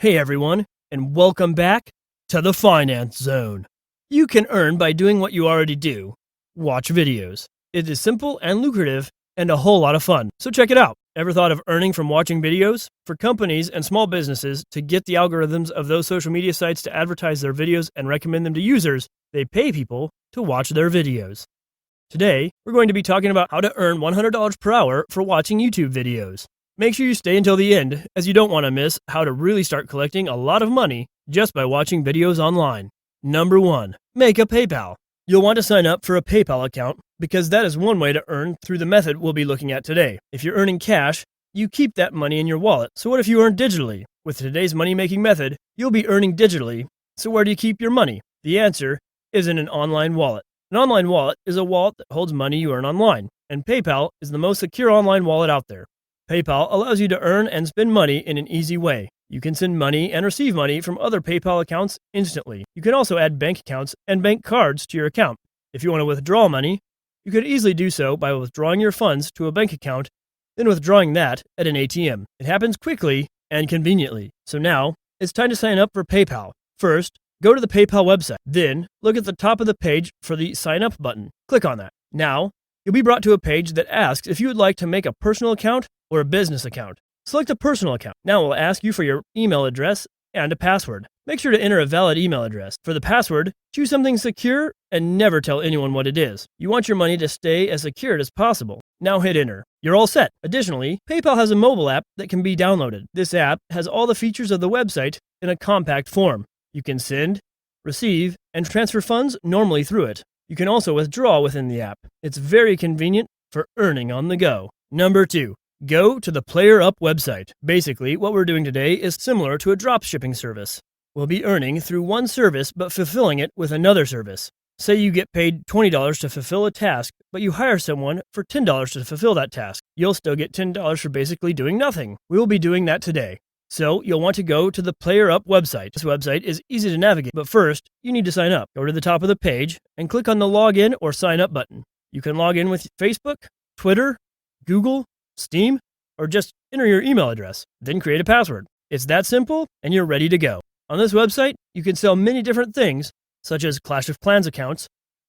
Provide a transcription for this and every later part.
Hey everyone, and welcome back to the Finance Zone. You can earn by doing what you already do. Watch videos. It is simple and lucrative and a whole lot of fun, so check it out. Ever thought of earning from watching videos? For companies and small businesses to get the algorithms of those social media sites to advertise their videos and recommend them to users, they pay people to watch their videos. Today, we're going to be talking about how to earn $100 per hour for watching YouTube videos. Make sure you stay until the end, as you don't want to miss how to really start collecting a lot of money just by watching videos online. Number 1. Make a PayPal. You'll want to sign up for a PayPal account because that is one way to earn through the method we'll be looking at today. If you're earning cash, you keep that money in your wallet. So what if you earn digitally? With today's money-making method, you'll be earning digitally. So where do you keep your money? The answer is in an online wallet. An online wallet is a wallet that holds money you earn online, and PayPal is the most secure online wallet out there. PayPal allows you to earn and spend money in an easy way. You can send money and receive money from other PayPal accounts instantly. You can also add bank accounts and bank cards to your account. If you want to withdraw money, you could easily do so by withdrawing your funds to a bank account, then withdrawing that at an ATM. It happens quickly and conveniently. So now, it's time to sign up for PayPal. First, go to the PayPal website. Then, look at the top of the page for the Sign Up button. Click on that. Now, you'll be brought to a page that asks if you would like to make a personal account or a business account. Select a personal account. Now it will ask you for your email address and a password. Make sure to enter a valid email address. For the password, choose something secure and never tell anyone what it is. You want your money to stay as secure as possible. Now hit enter. You're all set. Additionally, PayPal has a mobile app that can be downloaded. This app has all the features of the website in a compact form. You can send, receive, and transfer funds normally through it. You can also withdraw within the app. It's very convenient for earning on the go. Number 2. Go to the Player Up website. Basically, what we're doing today is similar to a drop shipping service. We'll be earning through one service but fulfilling it with another service. Say you get paid $20 to fulfill a task, but you hire someone for $10 to fulfill that task. You'll still get $10 for basically doing nothing. We will be doing that today. So you'll want to go to the Player Up website. This website is easy to navigate, but first, you need to sign up. Go to the top of the page and click on the Login or Sign Up button. You can log in with Facebook, Twitter, Google, Steam, or just enter your email address, then create a password. It's that simple, and you're ready to go. On this website, you can sell many different things, such as Clash of Clans accounts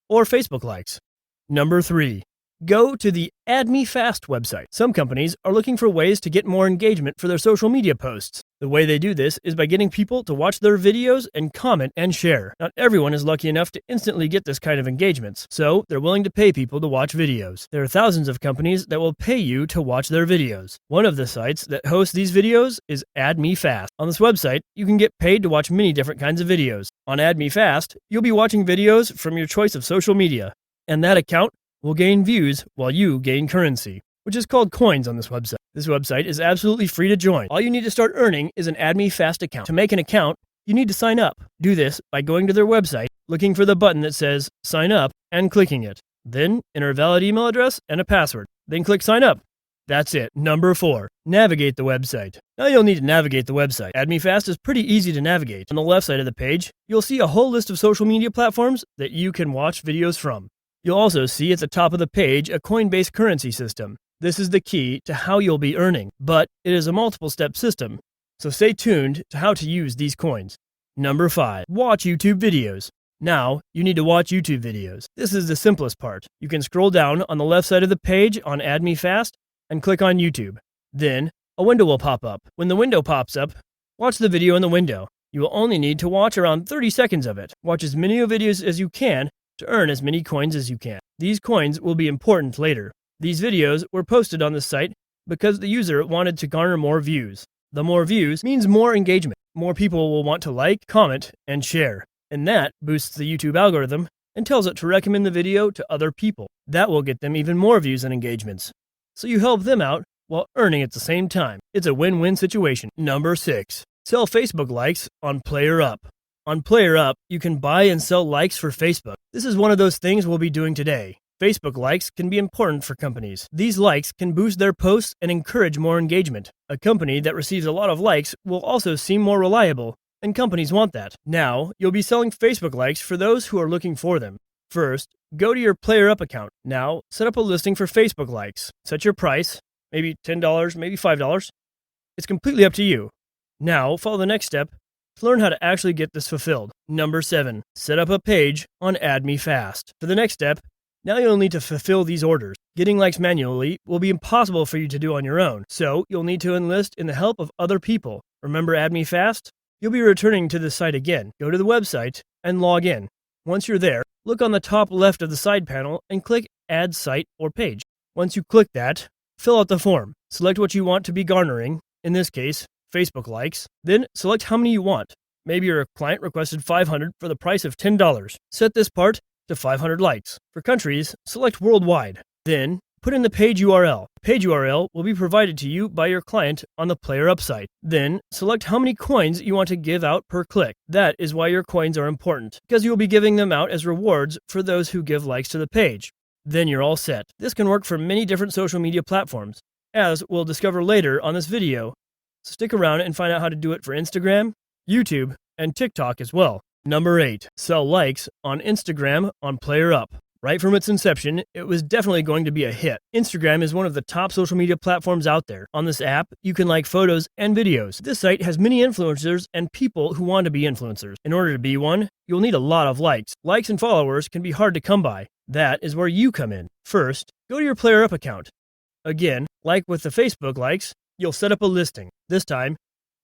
or Facebook likes. Number 3. Go to the AddMeFast website. Some companies are looking for ways to get more engagement for their social media posts. The way they do this is by getting people to watch their videos and comment and share. Not everyone is lucky enough to instantly get this kind of engagements, so they're willing to pay people to watch videos. There are thousands of companies that will pay you to watch their videos. One of the sites that hosts these videos is AddMeFast. On this website, you can get paid to watch many different kinds of videos. On AddMeFast, you'll be watching videos from your choice of social media, and that account will gain views while you gain currency, which is called coins on this website. This website is absolutely free to join. All you need to start earning is an AddMeFast account. To make an account, you need to sign up. Do this by going to their website, looking for the button that says Sign Up, and clicking it. Then enter a valid email address and a password. Then click Sign Up. That's it. Number 4. Navigate the website. Now you'll need to navigate the website. AddMeFast is pretty easy to navigate. On the left side of the page, you'll see a whole list of social media platforms that you can watch videos from. You'll also see at the top of the page a coin-based currency system. This is the key to how you'll be earning, but it is a multiple-step system, so stay tuned to how to use these coins. Number 5. Watch YouTube videos. Now, you need to watch YouTube videos. This is the simplest part. You can scroll down on the left side of the page on AddMeFast and click on YouTube. Then, a window will pop up. When the window pops up, watch the video in the window. You will only need to watch around 30 seconds of it. Watch as many videos as you can to earn as many coins as you can. These coins will be important later. These videos were posted on the site because the user wanted to garner more views. The more views means more engagement. More people will want to like, comment, and share. And that boosts the YouTube algorithm and tells it to recommend the video to other people. That will get them even more views and engagements. So you help them out while earning at the same time. It's a win-win situation. Number 6. Sell Facebook likes on Player Up. On Player Up, you can buy and sell likes for Facebook. This is one of those things we'll be doing today. Facebook likes can be important for companies. These likes can boost their posts and encourage more engagement. A company that receives a lot of likes will also seem more reliable, and companies want that. Now, you'll be selling Facebook likes for those who are looking for them. First, go to your Player Up account. Now, set up a listing for Facebook likes. Set your price, maybe $10, maybe $5. It's completely up to you. Now, follow the next step to learn how to actually get this fulfilled. Number 7. Set up a page on AddMeFast. For the next step, now you'll need to fulfill these orders. Getting likes manually will be impossible for you to do on your own, so you'll need to enlist in the help of other people. Remember AddMeFast? You'll be returning to the site again. Go to the website and log in. Once you're there, look on the top left of the side panel and click Add Site or Page. Once you click that, fill out the form. Select what you want to be garnering, in this case, Facebook likes. Then select how many you want. Maybe your client requested 500 for the price of $10. Set this part to 500 likes. For countries, select worldwide. Then put in the page URL. The page URL will be provided to you by your client on the PlayerUp site. Then select how many coins you want to give out per click. That is why your coins are important, because you will be giving them out as rewards for those who give likes to the page. Then you're all set. This can work for many different social media platforms, as we'll discover later on this video. So stick around and find out how to do it for Instagram, YouTube, and TikTok as well. Number 8. Sell likes on Instagram on PlayerUp. Right from its inception, it was definitely going to be a hit. Instagram is one of the top social media platforms out there. On this app, you can like photos and videos. This site has many influencers and people who want to be influencers. In order to be one, you'll need a lot of likes. Likes and followers can be hard to come by. That is where you come in. First, go to your PlayerUp account. Again, like with the Facebook likes, you'll set up a listing. This time,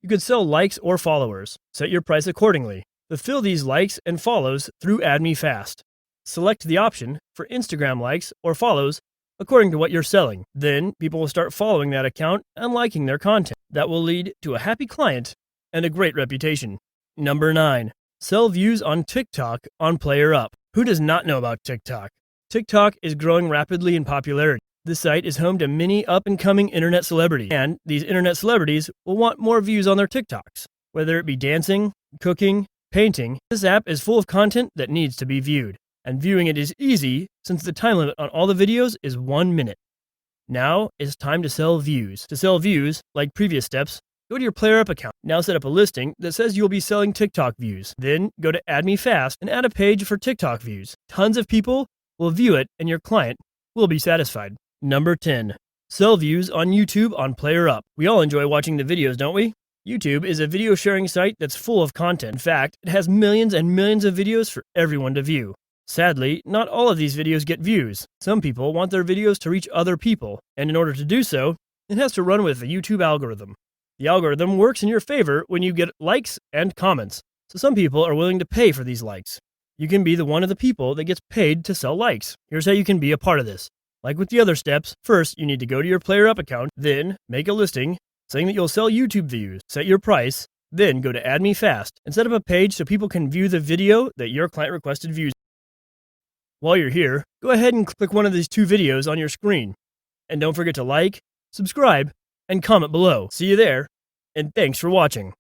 you could sell likes or followers. Set your price accordingly. Fulfill these likes and follows through AddMeFast. Select the option for Instagram likes or follows according to what you're selling. Then people will start following that account and liking their content. That will lead to a happy client and a great reputation. Number 9. Sell views on TikTok on PlayerUp. Who does not know about TikTok? TikTok is growing rapidly in popularity. This site is home to many up-and-coming internet celebrities, and these internet celebrities will want more views on their TikToks. Whether it be dancing, cooking, painting, this app is full of content that needs to be viewed. And viewing it is easy since the time limit on all the videos is 1 minute. Now it's time to sell views. To sell views, like previous steps, go to your PlayerUp account. Now set up a listing that says you'll be selling TikTok views. Then go to AddMeFast and add a page for TikTok views. Tons of people will view it and your client will be satisfied. Number 10. Sell views on YouTube on PlayerUp. We all enjoy watching the videos, don't we? YouTube is a video sharing site that's full of content. In fact, it has millions and millions of videos for everyone to view. Sadly, not all of these videos get views. Some people want their videos to reach other people, and in order to do so, it has to run with the YouTube algorithm. The algorithm works in your favor when you get likes and comments, so some people are willing to pay for these likes. You can be the one of the people that gets paid to sell likes. Here's how you can be a part of this. Like with the other steps, first you need to go to your PlayerUp account, then make a listing saying that you'll sell YouTube views, set your price, then go to AddMeFast and set up a page so people can view the video that your client requested views. While you're here, go ahead and click one of these 2 videos on your screen. And don't forget to like, subscribe, and comment below. See you there, and thanks for watching.